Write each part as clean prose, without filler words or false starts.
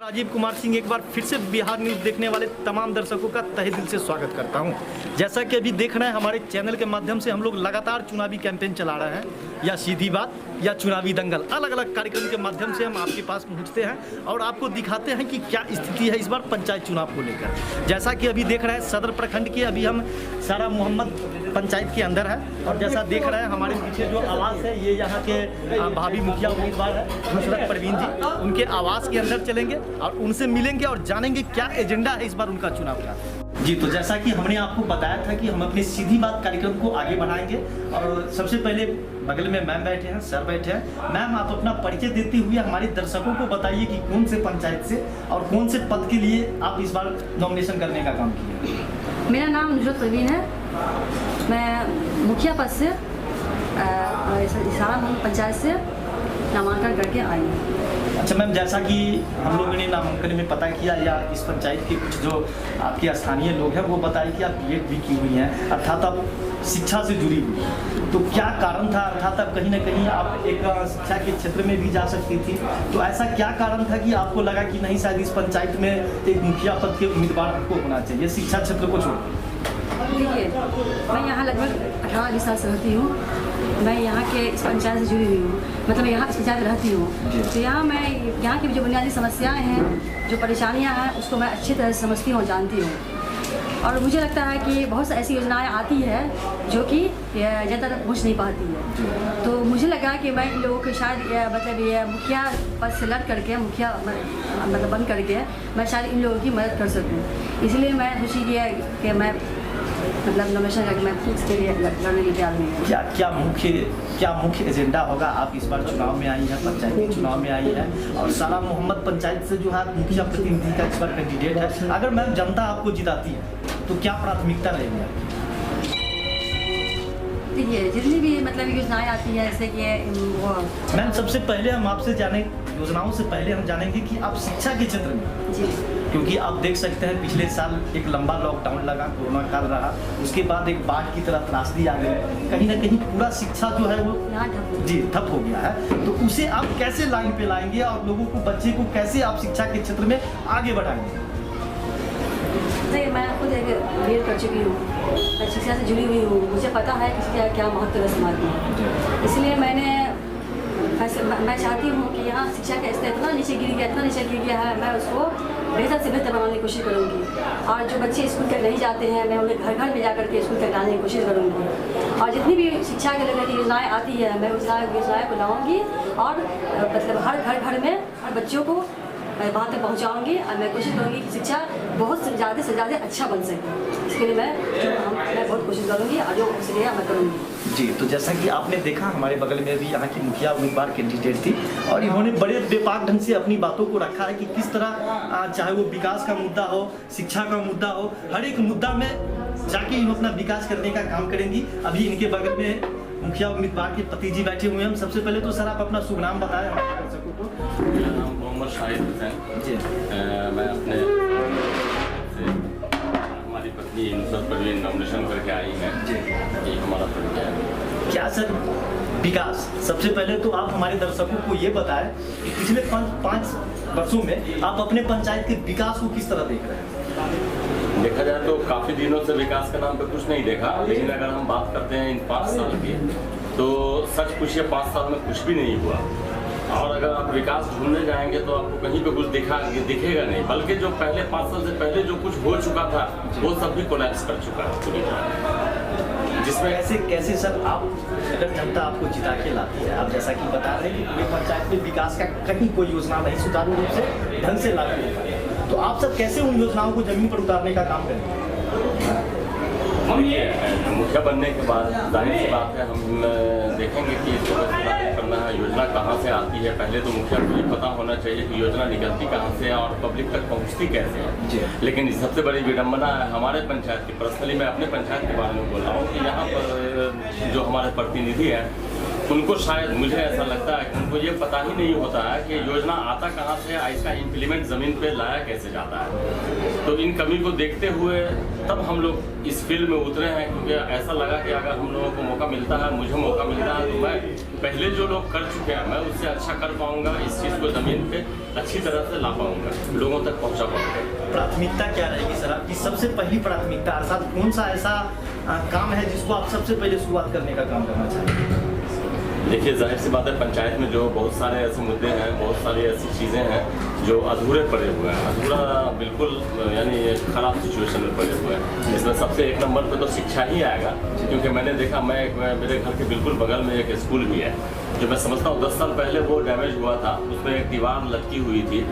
राजीव कुमार सिंह एक बार फिर से बिहार न्यूज़ देखने वाले तमाम दर्शकों का तहे दिल से स्वागत करता हूं। जैसा कि अभी देख रहे हैं हमारे चैनल के माध्यम से हम लोग लगातार चुनावी कैंपेन चला रहे हैं, या सीधी बात या चुनावी दंगल, अलग अलग कार्यक्रम के माध्यम से हम आपके पास पहुंचते हैं और आपको दिखाते हैं कि क्या स्थिति है इस बार पंचायत चुनाव को लेकर। जैसा कि अभी देख रहे हैं सदर प्रखंड के अभी हम सारा मोहम्मद पंचायत के अंदर है, और जैसा देख रहे हैं हमारे पीछे जो आवास है ये यहाँ के भावी मुखिया उम्मीदवार है नुसरत परवीन जी, उनके आवास के अंदर चलेंगे और उनसे मिलेंगे और जानेंगे क्या एजेंडा है इस बार उनका चुनाव का। जी, तो जैसा कि हमने आपको बताया था कि हम अपने सीधी बात कार्यक्रम को आगे बढ़ाएंगे, और सबसे पहले बगल में मैम बैठे हैं, सर बैठे हैं। मैम, आप अपना परिचय देते हुए हमारे दर्शकों को बताइए कि कौन से पंचायत से और कौन से पद के लिए आप इस बार नॉमिनेशन करने का काम किए। मेरा नाम नुसरत परवीन है, मैं मुखिया पद से सारा पंचायत से नामांकन करके आई हूँ। अच्छा मैम, जैसा कि हम लोगों ने नामांकन में पता किया या इस पंचायत के कुछ जो आपके स्थानीय लोग हैं वो बताए कि आप बीएड भी की हुई हैं, अर्थात आप शिक्षा से जुड़ी हुई हैं, तो क्या कारण था? अर्थात अब कहीं ना कहीं आप एक शिक्षा के क्षेत्र में भी जा सकती थी, तो ऐसा क्या कारण था कि आपको लगा कि नहीं शायद इस पंचायत में एक मुखिया पद के उम्मीदवार आपको होना चाहिए शिक्षा क्षेत्र को छोड़? देखिए, मैं यहाँ लगभग 18-20 साल से रहती हूँ। मैं यहाँ के इस पंचायत से जुड़ी हुई हूँ, मतलब मैं यहाँ इस पंचायत में रहती हूँ, तो यहाँ की जो बुनियादी समस्याएं हैं, जो परेशानियाँ हैं, उसको मैं अच्छी तरह से समझती हूँ और जानती हूँ। और मुझे लगता है कि बहुत सी ऐसी योजनाएं आती है जो कि ज़्यादा तक पहुँच नहीं पाती है, तो मुझे लगा कि मैं इन लोगों के शायद मतलब ये मुखिया पद से लड़ करके मुखिया मतलब बन करके मैं शायद इन लोगों की मदद कर सकूँ। इसलिए मैं खुशी की है कि मैं मतलब नॉमिनेशन करके मैं इसके लिए लड़ने के तैयार हुई हूँ। क्या मुख्य एजेंडा होगा? आप इस बार चुनाव में आई हैं, पंचायत के चुनाव में आई है, और सारा मोहम्मद पंचायत से जो है मुखिया प्रतिनिधि का इस बार कैंडिडेट है। अगर मैम जनता आपको जिताती है तो क्या प्राथमिकता रहेगी? देखिए, जितनी भी मतलब योजनाएं आती है जैसे कि वो मैम, सबसे पहले हम आपसे जाने योजनाओं से पहले हम जानेंगे कि आप शिक्षा के क्षेत्र में जी, क्योंकि आप देख सकते हैं पिछले साल एक लंबा लॉकडाउन लगा, कोरोना काल रहा, उसके बाद एक बाढ़ की तरह त्रासदी आ गई, कहीं ना कहीं पूरा शिक्षा जो है वो ठप हो गया है, तो उसे आप कैसे लाइन पे लाएंगे और लोगों को, बच्चे को कैसे आप शिक्षा के क्षेत्र में आगे बढ़ाएंगे? नहीं, मैं खुद एक बीएड कर चुकी हूँ, मैं शिक्षा से जुड़ी हुई हूँ, मुझे पता है कि शिक्षा क्या महत्व है समाज में। इसलिए मैं चाहती हूँ कि यहाँ शिक्षा का स्तर इतना नीचे गिर गया है, मैं उसको बेहतर से बेहतर बनाने की कोशिश करूँगी। और जो बच्चे स्कूल तक नहीं जाते हैं, मैं उन्हें घर घर में जा करके स्कूल तक लाने की कोशिश करूँगी। और जितनी भी शिक्षा के लेकर योजनाएँ आती है, मैं उस योजनाएँ को लाऊँगी और मतलब हर घर में हर बच्चों को वहाँ तक पहुँचाऊँगी, और मैं कोशिश करूँगी कि शिक्षा बहुत ज़्यादा से ज़्यादा अच्छा बन सके। इसके लिए मैं बहुत कोशिश करूँगी और जो हो सकेगा मैं करूँगी। जी, तो जैसा कि आपने देखा हमारे बगल में भी यहाँ की मुखिया उम्मीदवार कैंडिडेट थी, और इन्होंने बड़े बेपाक ढंग से अपनी बातों को रखा है कि किस तरह चाहे वो विकास का मुद्दा हो, शिक्षा का मुद्दा हो, हर एक मुद्दा में जाके इन्होंने अपना विकास करने का काम करेंगी। अभी इनके बगल में मुखिया उम्मीदवार के पति जी बैठे हुए हैं। सबसे पहले तो सर आप अपना शुभ नाम बताएं हमारे दर्शकों को। मेरा नाम मोहम्मद शाहिद हुसैन जी। मैं अपने हमारी पत्नी नुसरत परवीन नॉमिनेशन करके आई हैं जी, ये हमारा परिचय है। क्या सर विकास, सबसे पहले तो आप हमारे दर्शकों को ये बताएं कि पिछले 5 वर्षों में आप अपने पंचायत के विकास को किस तरह देख रहे हैं? देखा जाए तो काफ़ी दिनों से विकास के नाम पे कुछ नहीं देखा, लेकिन अगर हम बात करते हैं इन 5 साल की, तो सच पूछिए 5 साल में कुछ भी नहीं हुआ। और अगर आप विकास ढूंढने जाएंगे तो आपको कहीं पे कुछ दिखेगा नहीं, बल्कि जो पहले 5 साल से पहले जो कुछ हो चुका था वो सब भी कोलैप्स कर चुका है पूरी तरह। जिसमें कैसे सर आप, अगर जनता आपको जिता के लाती है, आप जैसा कि बता रहे हैं कि पूरे पंचायत में विकास का कहीं कोई योजना नहीं सुचारू रूप से ढंग से लागू हो पाया, तो आप सब कैसे उन योजनाओं को जमीन पर उतारने का काम करेंगे? मुखिया बनने के बाद जाहिर सी बात है हम देखेंगे कि इसको करना है, योजना कहाँ से आती है। पहले तो मुखिया को ये पता होना चाहिए कि योजना निकलती कहाँ से है और पब्लिक तक पहुँचती कैसे है। लेकिन सबसे बड़ी विडम्बना है हमारे पंचायत की, पर्सनली मैं अपने पंचायत के बारे में बोल रहा हूँ कि यहाँ पर जो हमारे प्रतिनिधि हैं उनको शायद, मुझे ऐसा लगता है कि उनको ये पता ही नहीं होता है कि योजना आता कहाँ से है, इसका इम्प्लीमेंट ज़मीन पे लाया कैसे जाता है। तो इन कमी को देखते हुए तब हम लोग इस फील्ड में उतरे हैं, क्योंकि ऐसा लगा कि अगर हम लोगों को मौका मिलता है, मुझे मौका मिलता है, तो मैं पहले जो लोग कर चुके हैं मैं उससे अच्छा कर पाऊँगा इस चीज़ को ज़मीन पे अच्छी तरह से ला पाऊंगा, लोगों तक पहुंचा पाऊंगा। प्राथमिकता क्या रहेगी सर आपकी? सबसे पहली प्राथमिकता अर्थात कौन सा ऐसा काम है जिसको आप सबसे पहले शुरुआत करने का काम करना चाहेंगे? देखिए, जाहिर सी बात है, पंचायत में जो बहुत सारे ऐसे मुद्दे हैं, बहुत सारी ऐसी चीज़ें हैं जो अधूरे पड़े हुए हैं, अधूरा बिल्कुल यानी ख़राब सिचुएशन में पड़े हुए हैं। इसमें सबसे एक नंबर पे तो शिक्षा ही आएगा, क्योंकि मैंने देखा, मेरे घर के बिल्कुल बगल में एक स्कूल भी है जो मैं समझता हूँ 10 साल पहले वो डैमेज हुआ था, उसमें एक दीवार लटकी हुई थी।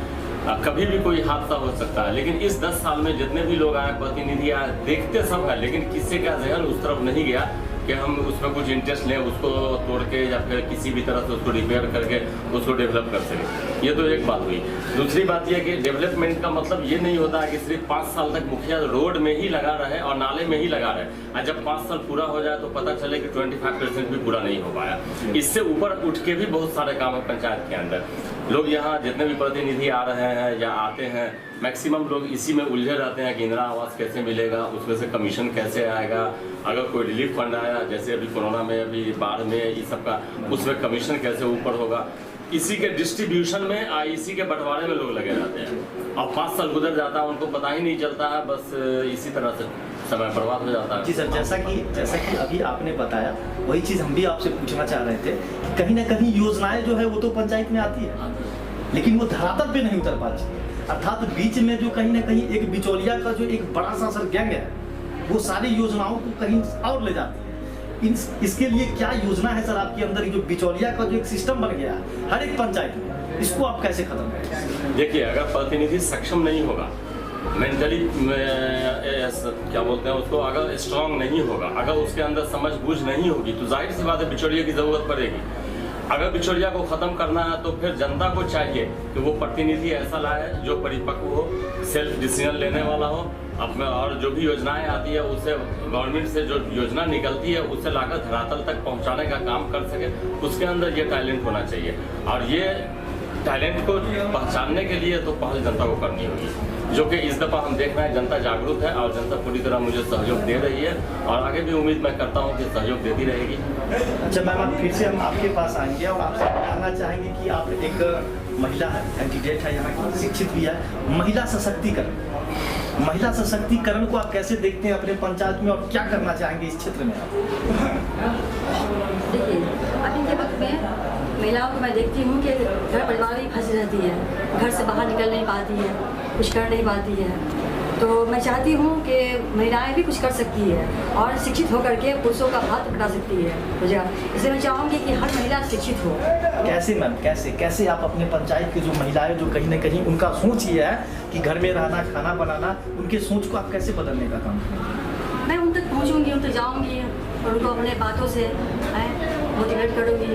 कभी भी कोई हादसा हो सकता है, लेकिन इस 10 साल में जितने भी लोग आए, प्रतिनिधि आए, देखते सब है, लेकिन किसी का ज़हन उस तरफ नहीं गया कि हम उसमें कुछ इंटरेस्ट लें, उसको तोड़ के या फिर किसी भी तरह से उसको रिपेयर करके उसको डेवलप कर सकें। ये तो एक बात हुई। दूसरी बात यह कि डेवलपमेंट का मतलब ये नहीं होता है कि सिर्फ 5 साल तक मुखिया रोड में ही लगा रहे और नाले में ही लगा रहे, और जब 5 साल पूरा हो जाए तो पता चले कि 25% भी पूरा नहीं हो पाया। इससे ऊपर उठ के भी बहुत सारे काम है पंचायत के अंदर। लोग यहाँ जितने भी प्रतिनिधि आ रहे हैं या आते हैं, मैक्सिमम लोग इसी में उलझे रहते हैं कि इंदिरा आवास कैसे मिलेगा, उसमें से कमीशन कैसे आएगा, अगर कोई रिलीफ फंड आया जैसे अभी कोरोना में, अभी बाढ़ में, ये सब का, उसमें कमीशन कैसे ऊपर होगा, इसी के डिस्ट्रीब्यूशन में, इसी के बंटवारे में लोग लगे रहते हैं। और 5 साल गुजर जाता है, उनको पता ही नहीं चलता है, बस इसी तरह से समय बर्बाद हो जाता है। जी सर, जैसा कि अभी आपने बताया, वही चीज़ हम भी आपसे पूछना चाह रहे थे कि कहीं ना कहीं योजनाएं जो है वो तो पंचायत में आती है, लेकिन वो धरातल पे नहीं उतर पाती, अर्थात बीच में जो कहीं ना कहीं एक बिचौलिया का जो एक बड़ा सा सर गैंग है, वो सारी योजनाओं को कहीं और ले जाती है। इसके लिए क्या योजना है सर आपके अंदर? जो बिचौलिया का जो एक सिस्टम बन गया है हर एक पंचायत में, इसको आप कैसे खत्म करेंगे? देखिए, अगर प्रतिनिधि सक्षम नहीं होगा, मेंटली क्या बोलते हैं उसको, अगर स्ट्रांग नहीं होगा, अगर उसके अंदर समझ बूझ नहीं होगी, तो जाहिर सी बात है बिचौलिया की ज़रूरत पड़ेगी। अगर बिचौलिया को ख़त्म करना है तो फिर जनता को चाहिए कि वो प्रतिनिधि ऐसा लाए जो परिपक्व हो, सेल्फ डिसीजन लेने वाला हो, अपने, और जो भी योजनाएं आती है उससे, गवर्नमेंट से जो योजना निकलती है उससे लाकर धरातल तक पहुंचाने का काम कर सके। उसके अंदर ये टैलेंट होना चाहिए, और ये टैलेंट को पहचानने के लिए तो पहल जनता को करनी होगी, जो कि इस दफ़ा हम देख रहे हैं जनता जागरूक है और जनता पूरी तरह मुझे सहयोग दे रही है, और आगे भी उम्मीद मैं करता हूं कि सहयोग देती रहेगी। अच्छा मैम, आप फिर से हम आपके पास आएंगे और आपसे जानना चाहेंगे कि आप एक महिला है, कैंडिडेट है, यहाँ की शिक्षित भी है, महिला सशक्तिकरण को आप कैसे देखते हैं अपने पंचायत में, और क्या करना चाहेंगे इस क्षेत्र में आप? देखिए, अभी के वक्त में महिलाओं को मैं देखती हूँ कि घर परिवार में फंसी रहती है, घर से बाहर निकल नहीं पाती है, कुछ कर नहीं पाती है। तो मैं चाहती हूँ कि महिलाएं भी कुछ कर सकती है और शिक्षित होकर के पुरुषों का हाथ पकड़ा सकती है, इसलिए मैं चाहूँगी कि हर महिला शिक्षित हो। कैसे मैम, कैसे आप अपने पंचायत की जो महिलाएं जो कहीं ना कहीं उनका सोच ये है कि घर में रहना, खाना बनाना, उनके सोच को आप कैसे बदलने का काम करेंगे? मैं उन तक पहुँचूँगी, उन तक जाऊँगी और उनको अपने बातों से मोटिवेट करूँगी,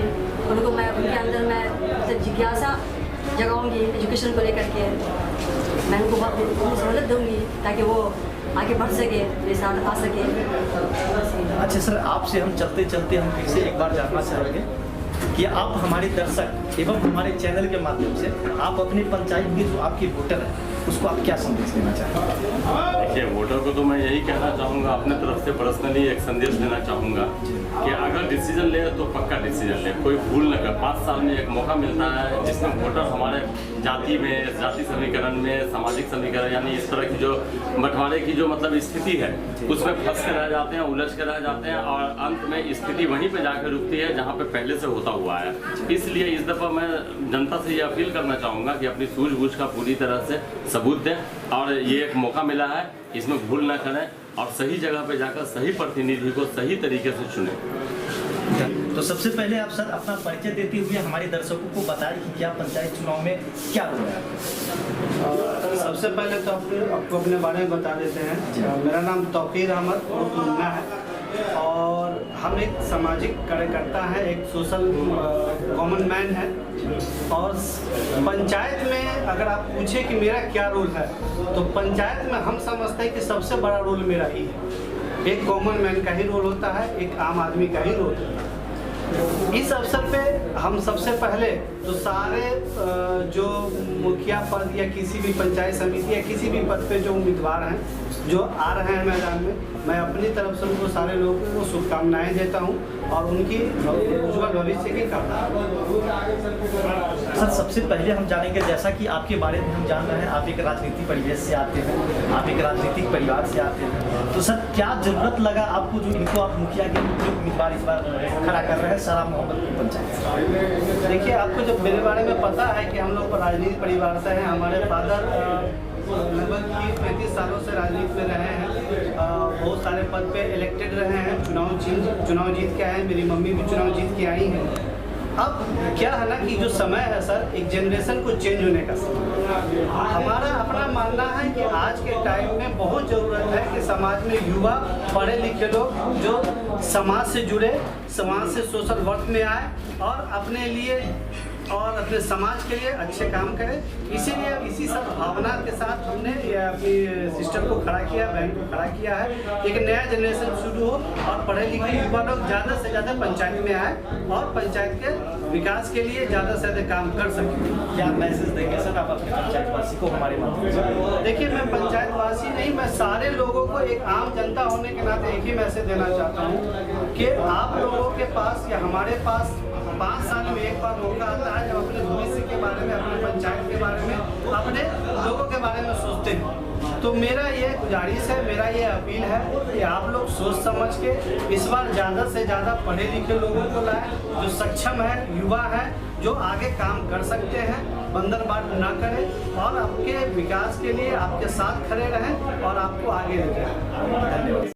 उनको मैं उनके अंदर मैं जिज्ञासा जगाऊँगी एजुकेशन को लेकर के। मैं उनको सहूलत दूँगी ताकि वो आगे बढ़ सके, मेरे साथ आ सके। अच्छा सर, आपसे हम चलते चलते हम फिर से एक बार जानना चाहेंगे कि आप हमारे दर्शक एवं हमारे चैनल के माध्यम से आप अपने पंचायत के जो आपके वोटर हैं उसको आप क्या संदेश देना चाहेंगे? देखिए, वोटर को तो मैं यही कहना चाहूँगा, अपने तरफ से पर्सनली एक संदेश देना चाहूँगा कि अगर डिसीजन ले तो पक्का डिसीजन ले, कोई भूल न कर। 5 साल में एक मौका मिलता है जिसमें वोटर हमारे जाति समीकरण में, सामाजिक समीकरण, यानी इस तरह की जो बंटवारे की जो मतलब स्थिति है उसमें फंस कर रह जाते हैं, उलझ कर रह जाते हैं, और अंत में स्थिति वहीं पर जाकर रुकती है जहाँ पे पहले से होता हुआ है। इसलिए इस दफ़ा मैं जनता से ये अपील करना चाहूँगा कि अपनी सूझबूझ का पूरी तरह से सबूत दें, और ये एक मौका मिला है, इसमें भूल न करें और सही जगह पे जाकर सही प्रतिनिधि को सही तरीके से चुनें। तो सबसे पहले आप सर अपना परिचय देते हुए हमारे दर्शकों को बताएं कि क्या पंचायत चुनाव में क्या हो रहा है। सबसे पहले तो आपको अपने बारे में बता देते हैं। मेरा नाम तौकीर अहमद उर्फ मुन्ना है और हम एक सामाजिक कार्यकर्ता हैं, एक सोशल कॉमन मैन है। और पंचायत में अगर आप पूछें कि मेरा क्या रोल है, तो पंचायत में हम समझते हैं कि सबसे बड़ा रोल मेरा ही है। एक कॉमन मैन का ही रोल होता है, एक आम आदमी का ही रोल होता है। इस अवसर पे हम सबसे पहले तो सारे जो मुखिया पद या किसी भी पंचायत समिति या किसी भी पद पे जो उम्मीदवार हैं जो आ रहे हैं मैदान में, मैं अपनी तरफ से उनको सारे लोगों को शुभकामनाएं देता हूं और उनकी उज्ज्वल भविष्य की कामना। सर, सबसे पहले हम जानेंगे, जैसा कि आपके बारे में हम जान रहे हैं, आप एक राजनीतिक परिवेश से आते हैं, आप एक राजनीतिक परिवार से आते हैं, तो सर क्या जरूरत लगा आपको जो इनको आप मुखिया के उम्मीदवार इस बार खड़ा कर रहे हैं सारा मोहम्मदपुर पंचायत? देखिए, आपको जब मेरे बारे में पता है कि हम लोग राजनीतिक परिवार से हैं, हमारे फादर लगभग 30-35 सालों से राजनीति में रहे हैं, बहुत सारे पद पे इलेक्टेड रहे हैं, चुनाव जीत के आए हैं, मेरी मम्मी भी चुनाव जीत के आई हैं। अब क्या है ना कि जो समय है सर, एक जनरेशन को चेंज होने का समय। हमारा अपना मानना है कि आज के टाइम में बहुत ज़रूरत है कि समाज में युवा पढ़े लिखे लोग जो समाज से जुड़े, समाज से सोशल वर्क में आए और अपने लिए और अपने समाज के लिए अच्छे काम करें। इसीलिए इसी सब भावना के साथ हमने अपनी सिस्टम को खड़ा किया, बैंक को खड़ा किया है। एक नया जनरेशन शुरू हो और पढ़े लिखे युवा लोग ज़्यादा से ज़्यादा पंचायत में आए और पंचायत के विकास के लिए ज़्यादा से ज़्यादा काम कर सकें। क्या मैसेज देंगे सर आप अपने पंचायतवासी को हमारे माध्यम से? देखिए, मैं पंचायतवासी नहीं, मैं सारे लोगों को एक आम जनता होने के नाते एक ही मैसेज देना चाहता हूँ कि आप लोगों के पास या हमारे पास 5 साल में एक बार मौका आता है जब अपने भविष्य के बारे में, अपने पंचायत के बारे में, अपने लोगों के बारे में सोचते हैं। तो मेरा ये गुजारिश है, मेरा ये अपील है कि आप लोग सोच समझ के इस बार ज़्यादा से ज़्यादा पढ़े लिखे लोगों को लाएं, जो सक्षम है, युवा है, जो आगे काम कर सकते हैं, बंदरबाट ना करें और आपके विकास के लिए आपके साथ खड़े रहें और आपको आगे ले जाएं। धन्यवाद।